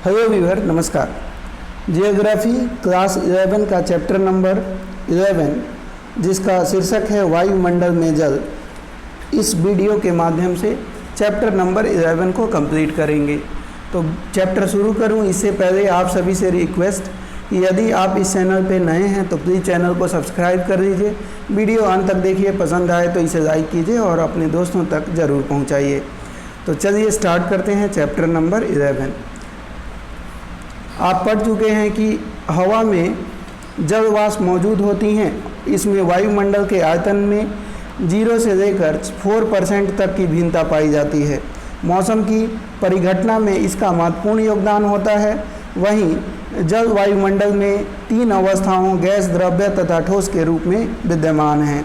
Hello viewer, नमस्कार। Geography class 11 का chapter number 11 जिसका शीर्षक है वायुमंडल में जल, इस वीडियो के माध्यम से चैप्टर नंबर 11 को कंप्लीट करेंगे। तो चैप्टर शुरू करूं इससे पहले आप सभी से रिक्वेस्ट कि यदि आप इस चैनल पे नए हैं तो प्लीज़ चैनल को सब्सक्राइब कर दीजिए। वीडियो अंत तक देखिए, पसंद आए तो इसे लाइक कीजिए और अपने दोस्तों तक ज़रूर पहुंचाइए। तो चलिए स्टार्ट करते हैं चैप्टर नंबर 11। आप पढ़ चुके हैं कि हवा में जल वाष्प मौजूद होती हैं। इसमें वायुमंडल के आयतन में 0 से लेकर 4% तक की भिन्नता पाई जाती है। मौसम की परिघटना में इसका महत्वपूर्ण योगदान होता है। वहीं जल वायुमंडल में 3 अवस्थाओं गैस, द्रव्य तथा ठोस के रूप में विद्यमान हैं।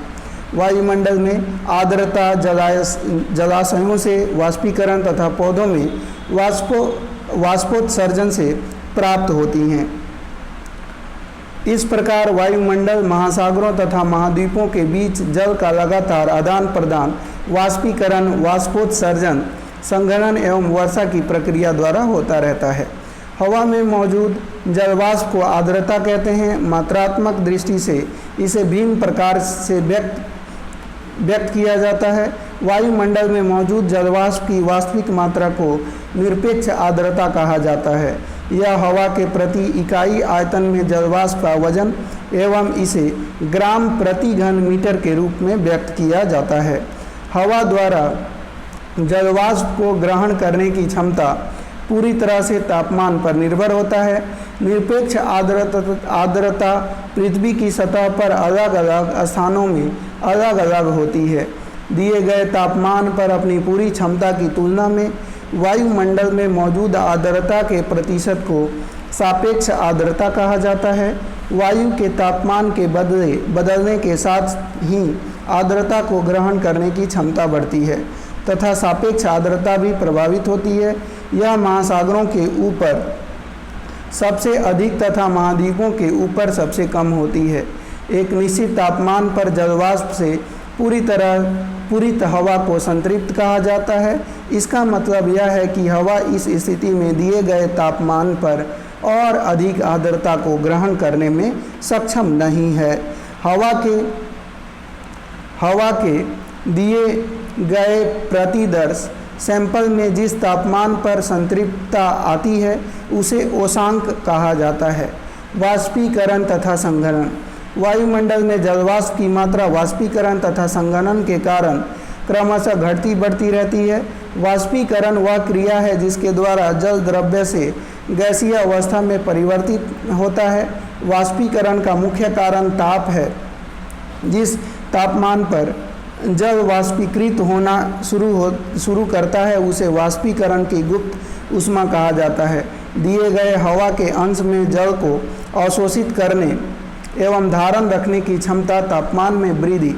वायुमंडल में आर्द्रता जलाशयों से वाष्पीकरण तथा पौधों में वाष्पोत्सर्जन से प्राप्त होती हैं। इस प्रकार वायुमंडल महासागरों तथा महाद्वीपों के बीच जल का लगातार आदान प्रदान वाष्पीकरण, वाष्पोत्सर्जन, संघनन एवं वर्षा की प्रक्रिया द्वारा होता रहता है। हवा में मौजूद जलवाष्प को आर्द्रता कहते हैं। मात्रात्मक दृष्टि से इसे भिन्न प्रकार से व्यक्त किया जाता है। वायुमंडल में मौजूद जलवाष्प की वास्तविक मात्रा को निरपेक्ष आर्द्रता कहा जाता है। यह हवा के प्रति इकाई आयतन में जलवाष्प का वजन एवं इसे ग्राम प्रति घन मीटर के रूप में व्यक्त किया जाता है। हवा द्वारा जलवाष्प को ग्रहण करने की क्षमता पूरी तरह से तापमान पर निर्भर होता है। निरपेक्ष आर्द्रता पृथ्वी की सतह पर अलग अलग स्थानों में अलग अलग होती है। दिए गए तापमान पर अपनी पूरी क्षमता की तुलना में वायुमंडल में मौजूद आर्द्रता के प्रतिशत को सापेक्ष आर्द्रता कहा जाता है। वायु के तापमान के बदलने के साथ ही आर्द्रता को ग्रहण करने की क्षमता बढ़ती है तथा सापेक्ष आर्द्रता भी प्रभावित होती है। यह महासागरों के ऊपर सबसे अधिक तथा महाद्वीपों के ऊपर सबसे कम होती है। एक निश्चित तापमान पर जलवाष्प से पूरित हवा को संतृप्त कहा जाता है। इसका मतलब यह है कि हवा इस स्थिति में दिए गए तापमान पर और अधिक आर्द्रता को ग्रहण करने में सक्षम नहीं है। हवा के दिए गए प्रतिदर्श सैंपल में जिस तापमान पर संतृप्तता आती है उसे ओसांक कहा जाता है। वाष्पीकरण तथा संघनन। वायुमंडल में जलवाष्प की मात्रा वाष्पीकरण तथा संघनन के कारण क्रमशः घटती बढ़ती रहती है। वाष्पीकरण वह क्रिया है जिसके द्वारा जल द्रव्य से गैसीय अवस्था में परिवर्तित होता है। वाष्पीकरण का मुख्य कारण ताप है। जिस तापमान पर जल वाष्पीकृत होना शुरू करता है उसे वाष्पीकरण की गुप्त ऊष्मा कहा जाता है। दिए गए हवा के अंश में जल को अवशोषित करने एवं धारण रखने की क्षमता तापमान में वृद्धि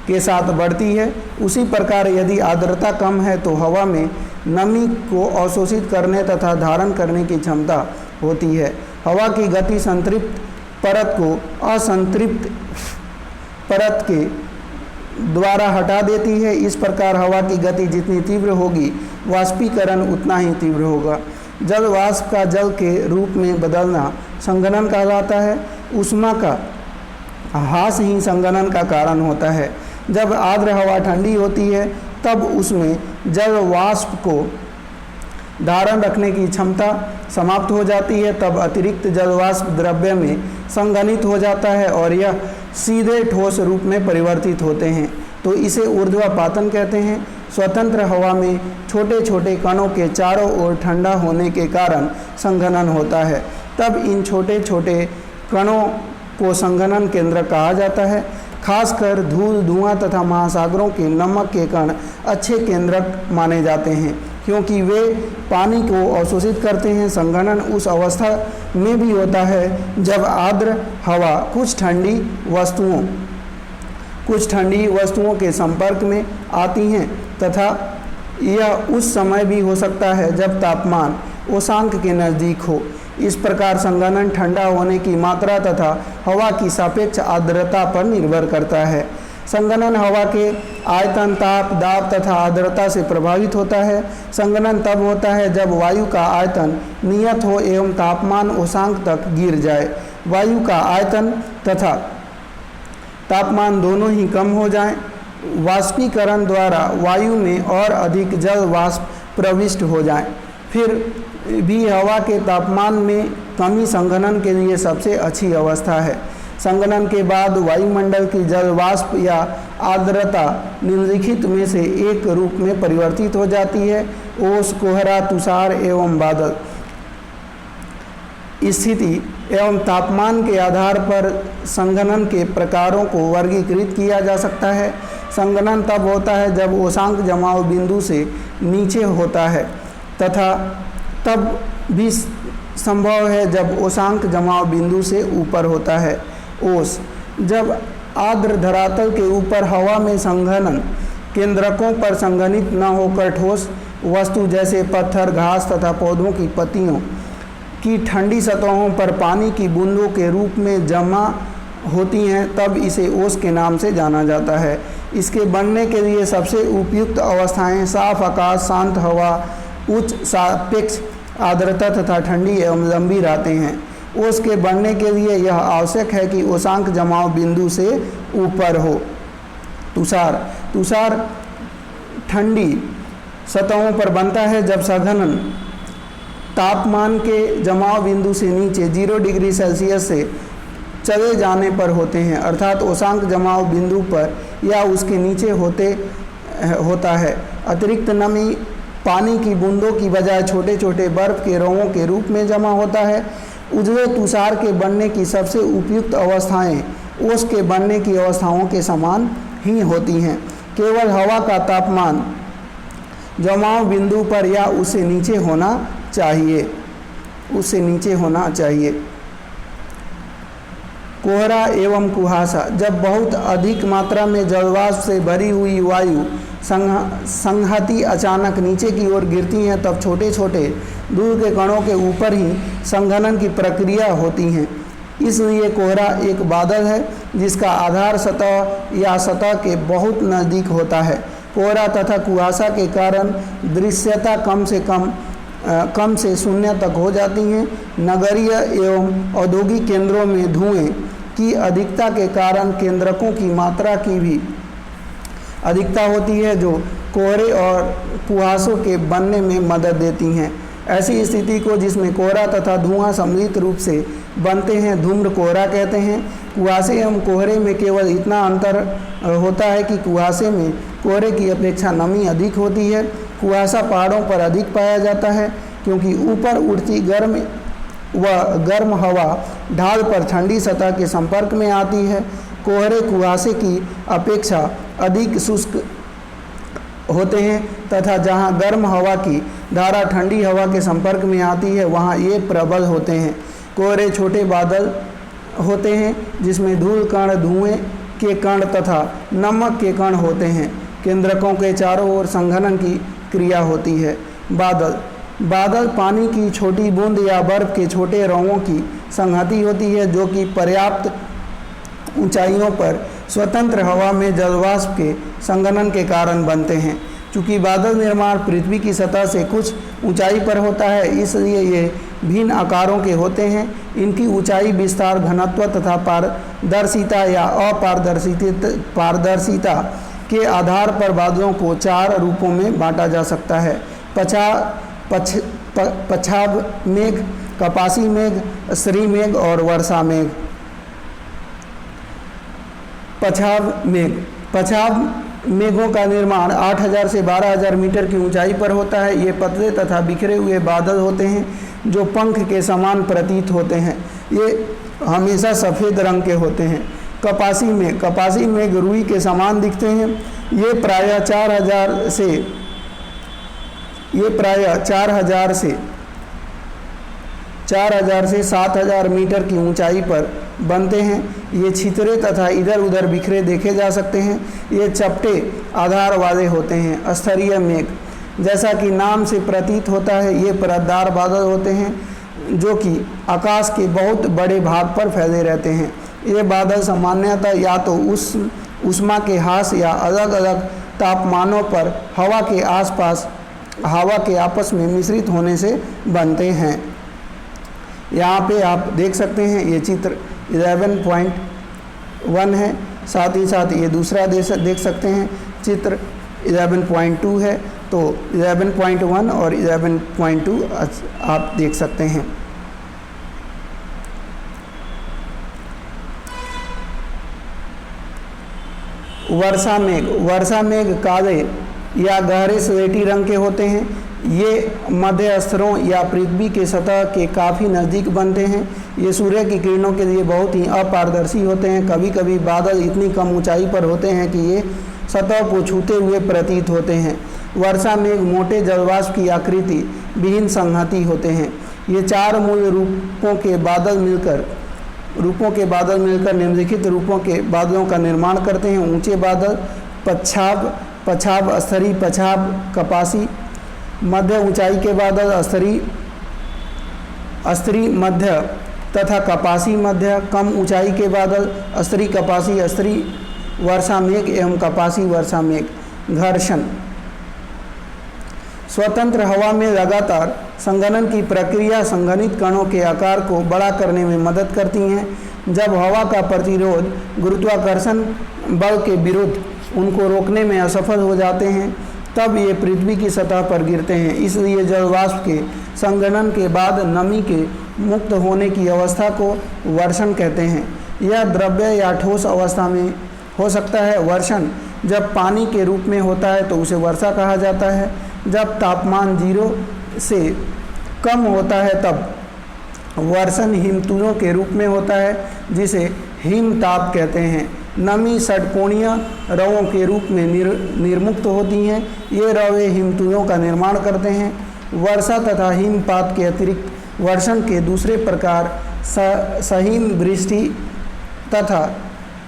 के साथ बढ़ती है। उसी प्रकार यदि आर्द्रता कम है तो हवा में नमी को अवशोषित करने तथा धारण करने की क्षमता होती है। हवा की गति संतृप्त परत को असंतृप्त परत के द्वारा हटा देती है। इस प्रकार हवा की गति जितनी तीव्र होगी वाष्पीकरण उतना ही तीव्र होगा। जल वाष्प का जल के रूप में बदलना संघनन कहलाता है। ऊष्मा का ह्रास ही संघनन का कारण होता है। जब आर्द्र हवा ठंडी होती है तब उसमें जल वाष्प को धारण रखने की क्षमता समाप्त हो जाती है। तब अतिरिक्त जल वाष्प द्रव्य में संघनित हो जाता है और यह सीधे ठोस रूप में परिवर्तित होते हैं, तो इसे ऊर्ध्वपातन कहते हैं। स्वतंत्र हवा में छोटे छोटे कणों के चारों ओर ठंडा होने के कारण संघनन होता है। तब इन छोटे छोटे कणों को संघनन केंद्र कहा जाता है। खासकर धूल, धुआं तथा महासागरों के नमक के कण अच्छे केंद्रक माने जाते हैं क्योंकि वे पानी को अवशोषित करते हैं। संघनन उस अवस्था में भी होता है जब आर्द्र हवा कुछ ठंडी वस्तुओं के संपर्क में आती हैं तथा यह उस समय भी हो सकता है जब तापमान ओसांक के नज़दीक हो। इस प्रकार संघनन ठंडा होने की मात्रा तथा हवा की सापेक्ष आर्द्रता पर निर्भर करता है। संघनन हवा के आयतन, ताप, दाब तथा आर्द्रता से प्रभावित होता है। संघनन तब होता है जब वायु का आयतन नियत हो एवं तापमान उषांक तक गिर जाए। वायु का आयतन तथा तापमान दोनों ही कम हो जाएं। वाष्पीकरण द्वारा वायु में और अधिक जल वाष्प प्रविष्ट हो जाएं। फिर भी हवा के तापमान में कमी संघनन के लिए सबसे अच्छी अवस्था है। संघनन के बाद वायुमंडल की जल वाष्प या आर्द्रता निम्नलिखित में से एक रूप में परिवर्तित हो जाती है: ओस, कोहरा, तुषार एवं बादल। स्थिति एवं तापमान के आधार पर संघनन के प्रकारों को वर्गीकृत किया जा सकता है। संघनन तब होता है जब उषांक जमाव बिंदु से नीचे होता है तथा तब भी संभव है जब उषांक जमाव बिंदु से ऊपर होता है। ओस, जब आर्द्र धरातल के ऊपर हवा में संघनन केंद्रकों पर संघनित न होकर ठोस वस्तु जैसे पत्थर, घास तथा पौधों की पत्तियों की ठंडी सतहों पर पानी की बूंदों के रूप में जमा होती हैं, तब इसे ओस के नाम से जाना जाता है। इसके बनने के लिए सबसे उपयुक्त अवस्थाएं साफ आकाश, शांत हवा, उच्च सापेक्ष आर्द्रता तथा ठंडी एवं लंबी रातें हैं। ओस के बनने के लिए यह आवश्यक है कि उषांक जमाव बिंदु से ऊपर हो। तुषार ठंडी सतहों पर बनता है जब संघनन तापमान के जमाव बिंदु से नीचे 0 डिग्री सेल्सियस से चले जाने पर होते हैं, अर्थात उषांक जमाव बिंदु पर या उसके नीचे होता है। अतिरिक्त नमी पानी की बूंदों की बजाय छोटे छोटे बर्फ के रौं के रूप में जमा होता है। उजले तुषार के बनने की सबसे उपयुक्त अवस्थाएं ओस के बनने की अवस्थाओं के समान ही होती हैं। केवल हवा का तापमान जमाव बिंदु पर या उससे नीचे होना चाहिए। कोहरा एवं कुहासा, जब बहुत अधिक मात्रा में जलवाष्प से भरी हुई वायु संहति अचानक नीचे की ओर गिरती हैं, तब छोटे छोटे दूर के कणों के ऊपर ही संघनन की प्रक्रिया होती हैं। इसलिए कोहरा एक बादल है जिसका आधार सतह या सतह के बहुत नज़दीक होता है। कोहरा तथा कुहासा के कारण दृश्यता कम से शून्य तक हो जाती हैं। नगरीय एवं औद्योगिक केंद्रों में धुएं की अधिकता के कारण केंद्रकों की मात्रा की भी अधिकता होती है, जो कोहरे और कुहासों के बनने में मदद देती हैं। ऐसी स्थिति को, जिसमें कोहरा तथा धुआं सम्मिलित रूप से बनते हैं, धूम्र कोहरा कहते हैं। कुहासे एवं कोहरे में केवल इतना अंतर होता है कि कुहासे में कोहरे की अपेक्षा नमी अधिक होती है। कुहासा पहाड़ों पर अधिक पाया जाता है क्योंकि ऊपर उठती गर्म हवा ढाल पर ठंडी सतह के संपर्क में आती है। कोहरे कुहासे की अपेक्षा अधिक शुष्क होते हैं तथा जहां गर्म हवा की धारा ठंडी हवा के संपर्क में आती है वहां ये प्रबल होते हैं। कोहरे छोटे बादल होते हैं जिसमें धूल कण, धुएं के कण तथा नमक के कण होते हैं। केंद्रकों के चारों ओर संघनन की क्रिया होती है। बादल पानी की छोटी बूंद या बर्फ के छोटे रौं की संहति होती है, जो कि पर्याप्त ऊंचाइयों पर स्वतंत्र हवा में जलवाष्प के संघनन के कारण बनते हैं। चूँकि बादल निर्माण पृथ्वी की सतह से कुछ ऊंचाई पर होता है, इसलिए ये भिन्न आकारों के होते हैं। इनकी ऊंचाई, विस्तार, घनत्व तथा पारदर्शिता या अपारदर्शिता के आधार पर बादलों को 4 रूपों में बांटा जा सकता है: पछाभ मेघ, कपासी मेघ, श्री मेघ और वर्षा मेघ। पछाभ मेघों का निर्माण 8000 से 12000 मीटर की ऊंचाई पर होता है। ये पतले तथा बिखरे हुए बादल होते हैं जो पंख के समान प्रतीत होते हैं। ये हमेशा सफ़ेद रंग के होते हैं। कपासी मेघ रुई के समान दिखते हैं। ये प्रायः 4000 से 7000 मीटर की ऊंचाई पर बनते हैं। ये छितरे तथा इधर उधर बिखरे देखे जा सकते हैं। ये चपटे आधार वाले होते हैं। स्तरीय मेघ, जैसा कि नाम से प्रतीत होता है, ये परतदार बादल होते हैं जो कि आकाश के बहुत बड़े भाग पर फैले रहते हैं। ये बादल सामान्यतः या तो ऊष्मा के ह्रास या अलग अलग तापमानों पर हवा के आपस में मिश्रित होने से बनते हैं। यहाँ पे आप देख सकते हैं ये चित्र 11.1 है, साथ ही साथ ये दूसरा देख सकते हैं चित्र 11.2 है। तो 11.1 और 11.2 आप देख सकते हैं। वर्षा मेघ काले या गहरे स्लेटी रंग के होते हैं। ये मध्य स्तरों या पृथ्वी के सतह के काफ़ी नज़दीक बनते हैं। ये सूर्य की किरणों के लिए बहुत ही अपारदर्शी होते हैं। कभी कभी बादल इतनी कम ऊंचाई पर होते हैं कि ये सतह को छूते हुए प्रतीत होते हैं। वर्षा मेघ मोटे जलवाष्प की आकृति विहीन संहति होते हैं। ये चार मूल रूपों के बादल मिलकर निम्नलिखित रूपों के बादलों का निर्माण करते हैं। ऊंचे बादल पछाब स्तरीय पछाब कपासी। मध्य ऊंचाई के बादल स्तरीय मध्य तथा कपासी मध्य। कम ऊंचाई के बादल स्तरीय कपासी स्तरीय वर्षा मेघ एवं कपासी वर्षा मेघ। घर्षण स्वतंत्र हवा में लगातार संघनन की प्रक्रिया संघनित कणों के आकार को बड़ा करने में मदद करती हैं। जब हवा का प्रतिरोध गुरुत्वाकर्षण बल के विरुद्ध उनको रोकने में असफल हो जाते हैं, तब ये पृथ्वी की सतह पर गिरते हैं। इसलिए जलवाष्प के संघनन के बाद नमी के मुक्त होने की अवस्था को वर्षण कहते हैं। यह द्रव्य या ठोस अवस्था में हो सकता है। वर्षण जब पानी के रूप में होता है तो उसे वर्षा कहा जाता है। जब तापमान 0 से कम होता है तब वर्षण हिमतुलों के रूप में होता है, जिसे हिमताप कहते हैं। नमी षटकोणीय रवों के रूप में निर्मुक्त होती हैं। ये रवें हिमतुलों का निर्माण करते हैं। वर्षा तथा हिमपात के अतिरिक्त वर्षण के दूसरे प्रकार सहिम वृष्टि तथा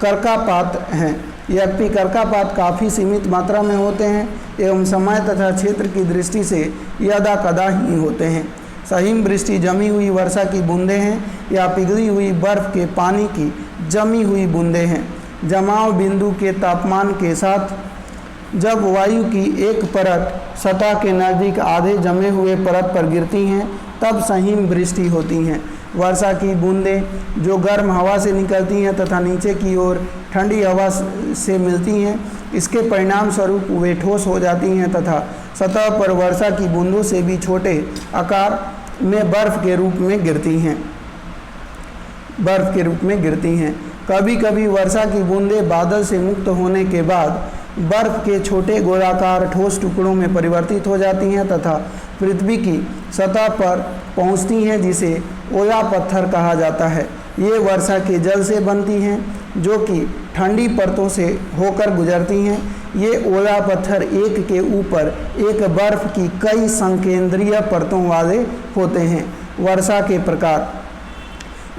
कर्कापात हैं। यद्यपि कर्कापात काफ़ी सीमित मात्रा में होते हैं एवं समय तथा क्षेत्र की दृष्टि से यदा कदा ही होते हैं। सहिम वृष्टि जमी हुई वर्षा की बूंदें हैं या पिघली हुई बर्फ के पानी की जमी हुई बूंदें हैं। जमाव बिंदु के तापमान के साथ जब वायु की एक परत सतह के नज़दीक आधे जमे हुए परत पर गिरती हैं, तब सहिम वृष्टि होती हैं। वर्षा की बूंदें जो गर्म हवा से निकलती हैं तथा नीचे की ओर ठंडी हवा से मिलती हैं, इसके परिणाम स्वरूप वे ठोस हो जाती हैं तथा सतह पर वर्षा की बूंदों से भी छोटे आकार में बर्फ के रूप में गिरती हैं। कभी कभी वर्षा की बूंदें बादल से मुक्त होने के बाद बर्फ के छोटे गोलाकार ठोस टुकड़ों में परिवर्तित हो जाती हैं तथा पृथ्वी की सतह पर पहुंचती हैं, जिसे ओला पत्थर कहा जाता है। ये वर्षा के जल से बनती हैं, जो कि ठंडी परतों से होकर गुजरती हैं। ये ओला पत्थर एक के ऊपर एक बर्फ की कई संकेंद्रीय परतों वाले होते हैं। वर्षा के प्रकार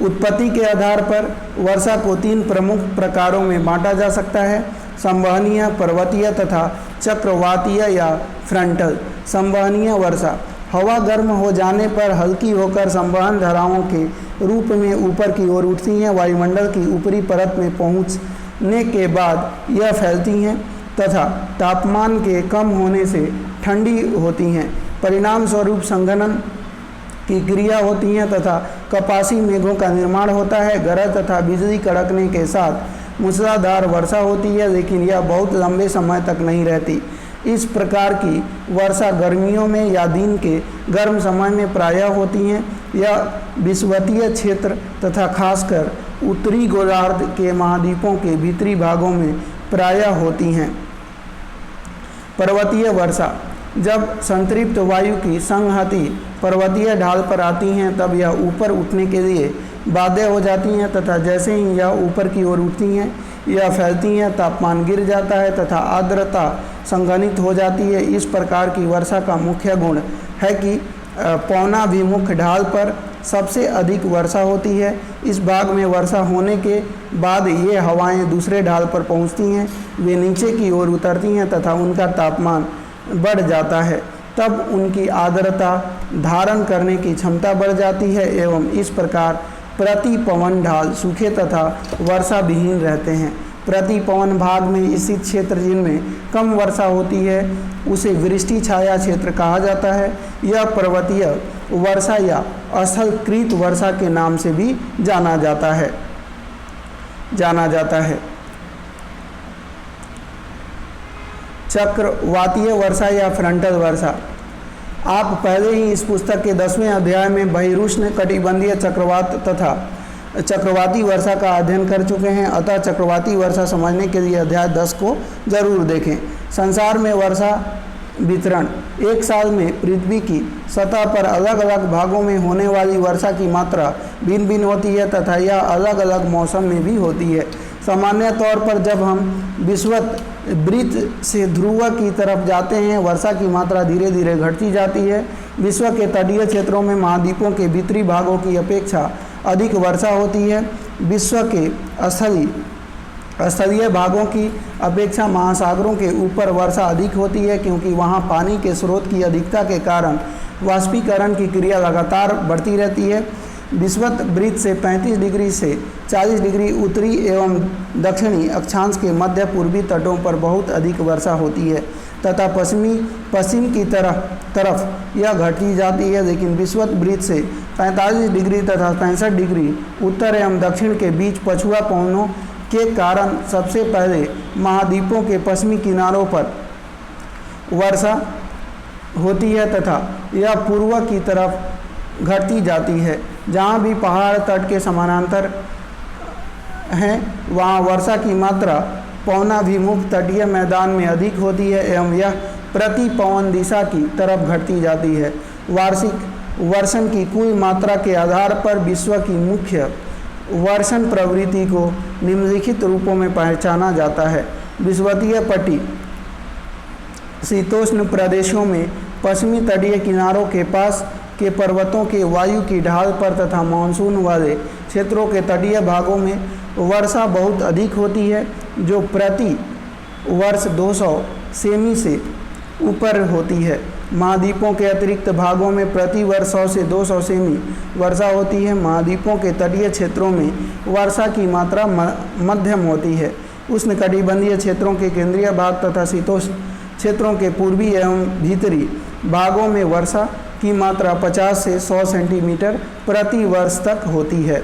उत्पत्ति के आधार पर वर्षा को 3 प्रमुख प्रकारों में बांटा जा सकता है: संवहनीय, पर्वतीय तथा चक्रवातीय या फ्रंटल। संवहनीय वर्षा हवा गर्म हो जाने पर हल्की होकर संवहन धाराओं के रूप में ऊपर की ओर उठती हैं। वायुमंडल की ऊपरी परत में पहुंचने के बाद यह फैलती हैं तथा तापमान के कम होने से ठंडी होती हैं। परिणाम स्वरूप संघनन की क्रिया होती हैं तथा कपासी मेघों का निर्माण होता है। गरज तथा बिजली कड़कने के साथ मूसलाधार वर्षा होती है, लेकिन यह बहुत लंबे समय तक नहीं रहती। इस प्रकार की वर्षा गर्मियों में या दिन के गर्म समय में प्रायः होती हैं। यह विषुवतीय क्षेत्र तथा खासकर उत्तरी गोलार्ध के महाद्वीपों के भीतरी भागों में प्रायः होती हैं। पर्वतीय वर्षा जब संतृप्त वायु की संहति पर्वतीय ढाल पर आती हैं, तब यह ऊपर उठने के लिए बाध्य हो जाती हैं तथा जैसे ही यह ऊपर की ओर उठती हैं, यह फैलती हैं, तापमान गिर जाता है तथा आर्द्रता संघनित हो जाती है। इस प्रकार की वर्षा का मुख्य गुण है कि पवनाभिमुख ढाल पर सबसे अधिक वर्षा होती है। इस भाग में वर्षा होने के बाद ये हवाएं दूसरे ढाल पर पहुंचती हैं, वे नीचे की ओर उतरती हैं तथा उनका तापमान बढ़ जाता है। तब उनकी आर्द्रता धारण करने की क्षमता बढ़ जाती है एवं इस प्रकार प्रति पवन ढाल सूखे तथा वर्षा विहीन रहते हैं। प्रति पवन भाग में स्थित क्षेत्र जिनमें कम वर्षा होती है उसे वृष्टि छाया क्षेत्र कहा जाता है। यह पर्वतीय वर्षा या स्थलकृत वर्षा के नाम से भी जाना जाता है। चक्रवातीय वर्षा या फ्रंटल वर्षा। आप पहले ही इस पुस्तक के 10वें अध्याय में बहिरुष्ण कटिबंधीय चक्रवात तथा चक्रवाती वर्षा का अध्ययन कर चुके हैं, अतः चक्रवाती वर्षा समझने के लिए अध्याय 10 को जरूर देखें। संसार में वर्षा वितरण। एक साल में पृथ्वी की सतह पर अलग अलग भागों में होने वाली वर्षा की मात्रा भिन्न भिन्न होती है तथा यह अलग अलग मौसम में भी होती है। सामान्य तौर पर जब हम विषुवत वृत्त से ध्रुव की तरफ जाते हैं वर्षा की मात्रा धीरे धीरे घटती जाती है। विश्व के तटीय क्षेत्रों में महाद्वीपों के भीतरी भागों की अपेक्षा अधिक वर्षा होती है। विश्व के स्थलीय भागों की अपेक्षा महासागरों के ऊपर वर्षा अधिक होती है क्योंकि वहाँ पानी के स्रोत की अधिकता के कारण वाष्पीकरण की क्रिया लगातार बढ़ती रहती है। विषुवत वृत्त से 35 डिग्री से 40 डिग्री उत्तरी एवं दक्षिणी अक्षांश के मध्य पूर्वी तटों पर बहुत अधिक वर्षा होती है तथा पश्चिम की तरफ यह घटती जाती है, लेकिन विषुवत वृत्त से 45 डिग्री तथा 65 डिग्री उत्तर एवं दक्षिण के बीच पछुआ पवनों के कारण सबसे पहले महाद्वीपों के पश्चिमी किनारों पर वर्षा होती है तथा यह पूर्व की तरफ घटती जाती है। जहाँ भी पहाड़ तट के समानांतर हैं वहाँ वर्षा की मात्रा पवनाभिमुख तटीय मैदान में अधिक होती है एवं यह प्रति पवन दिशा की तरफ घटती जाती है। वार्षिक वर्षण की कुल मात्रा के आधार पर विश्व की मुख्य वर्षण प्रवृत्ति को निम्नलिखित रूपों में पहचाना जाता है। विषुवतीय पट्टी शीतोष्ण प्रदेशों में पश्चिमी तटीय किनारों के पास के पर्वतों के वायु की ढाल पर तथा मानसून वाले क्षेत्रों के तटीय भागों में वर्षा बहुत अधिक होती है जो प्रति वर्ष 200 सेमी से ऊपर होती है। महाद्वीपों के अतिरिक्त भागों में प्रति वर्ष 100 से 200 सेमी वर्षा होती है। महाद्वीपों के तटीय क्षेत्रों में वर्षा की मात्रा मध्यम होती है। उष्णकटिबंधीय क्षेत्रों के केंद्रीय भाग तथा शीतोष्ण क्षेत्रों के पूर्वी एवं भीतरी भागों में वर्षा की मात्रा 50 से 100 सेंटीमीटर प्रति वर्ष तक होती है।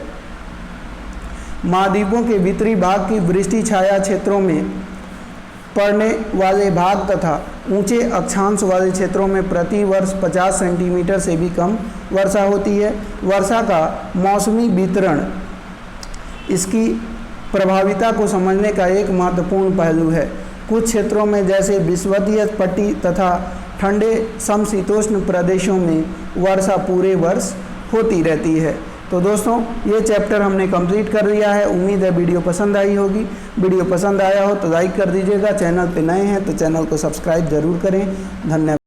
महाद्वीपों के भीतरी भाग की वृष्टि छाया क्षेत्रों में पड़ने वाले भाग तथा ऊंचे अक्षांश वाले क्षेत्रों में प्रति वर्ष 50 सेंटीमीटर से भी कम वर्षा होती है। वर्षा का मौसमी वितरण इसकी प्रभाविता को समझने का एक महत्वपूर्ण पहलू है। कुछ क्षेत्रों में जैसे विषुवतीय पट्टी तथा ठंडे समशीतोष्ण प्रदेशों में वर्षा पूरे वर्ष होती रहती है। तो दोस्तों ये चैप्टर हमने कंप्लीट कर लिया है। उम्मीद है वीडियो पसंद आई होगी। वीडियो पसंद आया हो तो लाइक कर दीजिएगा। चैनल पे नए हैं तो चैनल को सब्सक्राइब जरूर करें। धन्यवाद।